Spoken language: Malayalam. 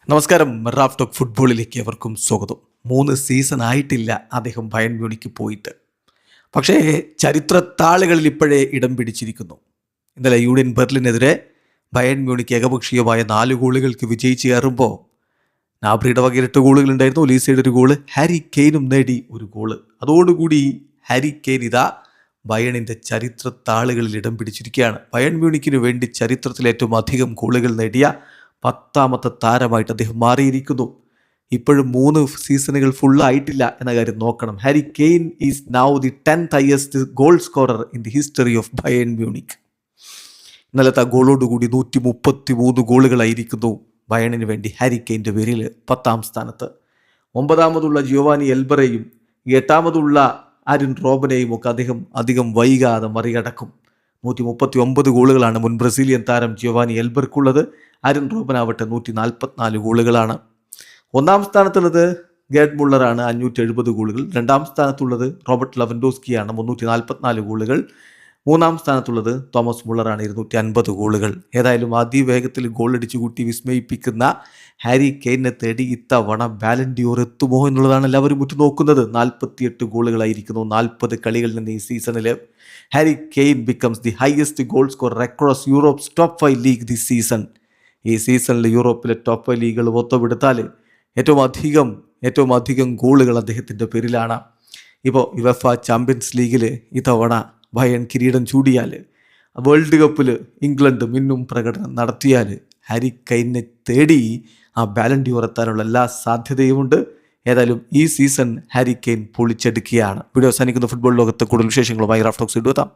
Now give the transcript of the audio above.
നമസ്കാരം. റാഫ് ടോക്ക് ഫുട്ബോളിലേക്ക് അവർക്കും സ്വാഗതം. 3 സീസൺ ആയിട്ടില്ല അദ്ദേഹം ബയൺ മ്യൂണിക്ക് പോയിട്ട്. പക്ഷേ ചരിത്രത്താളുകളിൽ ഇപ്പോഴേ ഇടം പിടിച്ചിരിക്കുന്നു. ഇന്നലെ യൂണിയൻ ബെർലിനെതിരെ ബയൺ മ്യൂണിക്ക് ഏകപക്ഷീയമായ 4 ഗോളുകൾക്ക് വിജയിച്ച് കയറുമ്പോൾ നാബ്രിയുടെ വകയിൽ 8 ഗോളുകളുണ്ടായിരുന്നു. ഒലീസയുടെ ഒരു ഗോള്, ഹാരി കെയ്നും നേടി ഒരു ഗോള്. അതോടുകൂടി ഹാരി കെയ്ൻ ഇതാ ബയണിൻ്റെ ചരിത്രത്താളുകളിൽ ഇടം പിടിച്ചിരിക്കുകയാണ്. ബയൺ മ്യൂണിക്കിന് വേണ്ടി ചരിത്രത്തിൽ ഏറ്റവും അധികം ഗോളുകൾ നേടിയ 10ാമത്തെ താരമായിട്ട് അദ്ദേഹം മാറിയിരിക്കുന്നു. ഇപ്പോഴും 3 സീസണുകൾ ഫുള്ളായിട്ടില്ല എന്ന കാര്യം നോക്കണം. Harry Kane is now the 10th highest goal scorer in the history of Bayern Munich. ഇന്നലത്തെ ഗോളോടുകൂടി 133 ഗോളുകളായിരിക്കുന്നു ബയണിന് വേണ്ടി ഹാരി കെയ്ൻ്റെ പേരിൽ 10ാം സ്ഥാനത്ത്. 9ാമതുള്ള ജിയോവാനി എൽബറേയും 8ാമതുള്ള ആരിൻ റോബനെയും ഒക്കെ അദ്ദേഹം അധികം വൈകാതെ മറികടക്കും. 139 ഗോളുകളാണ് മുൻ ബ്രസീലിയൻ താരം ജിയോവാനി എൽബർക്കുള്ളത്. ആരിൻ റോബനാവട്ടെ 144 ഗോളുകളാണ്. 1ാം സ്ഥാനത്തുള്ളത് ഗേഡ് മുള്ളറാണ്, 570 ഗോളുകൾ. 2ാം സ്ഥാനത്തുള്ളത് റോബർട്ട് ലെവൻഡോസ്കിയാണ്, 344 ഗോളുകൾ. 3ാം സ്ഥാനത്തുള്ളത് തോമസ് മുള്ളറാണ്, 250 ഗോളുകൾ. ഏതായാലും അതിവേഗത്തിൽ ഗോളടിച്ചു കൂട്ടി വിസ്മയിപ്പിക്കുന്ന ഹാരി കെയ്നെ തേടി ഇത്തവണ ബാലൻ ഡിയോർ എത്തുമോ എന്നുള്ളതാണ് എല്ലാവരും ഉറ്റുനോക്കുന്നത്. 48 ഗോളുകളായിരിക്കുന്നു 40 കളികളിൽ നിന്ന് ഈ സീസണിൽ. Harry Kane becomes the highest goal scorer across യൂറോപ്സ് top 5 league this season. ഈ സീസണിൽ യൂറോപ്പിലെ ടോപ്പ് 5 ലീഗുകൾ ഒത്തുപിടുത്താൽ ഏറ്റവും അധികം ഗോളുകൾ അദ്ദേഹത്തിൻ്റെ പേരിലാണ്. ഇപ്പോൾ യുവേഫ ചാമ്പ്യൻസ് ലീഗിൽ ഇത്തവണ ബയൺ കിരീടം ചൂടിയാൽ, വേൾഡ് കപ്പിൽ ഇംഗ്ലണ്ട് മിന്നും പ്രകടനം നടത്തിയാൽ ഹാരി കെയ്നെ തേടി ആ ബാലൻ ഡിയോർ എത്താനുള്ള എല്ലാ സാധ്യതയുമുണ്ട്. ഏതായാലും ഈ സീസൺ ഹാരി കെയ്ൻ പൊളിച്ചെടുക്കുകയാണ്. വീഡിയോ അവസാനിക്കുന്ന ഫുട്ബോൾ ലോകത്തെ കൂടുതൽ വിശേഷങ്ങളുമായി റാഫ് ടോക്സ് എത്താം.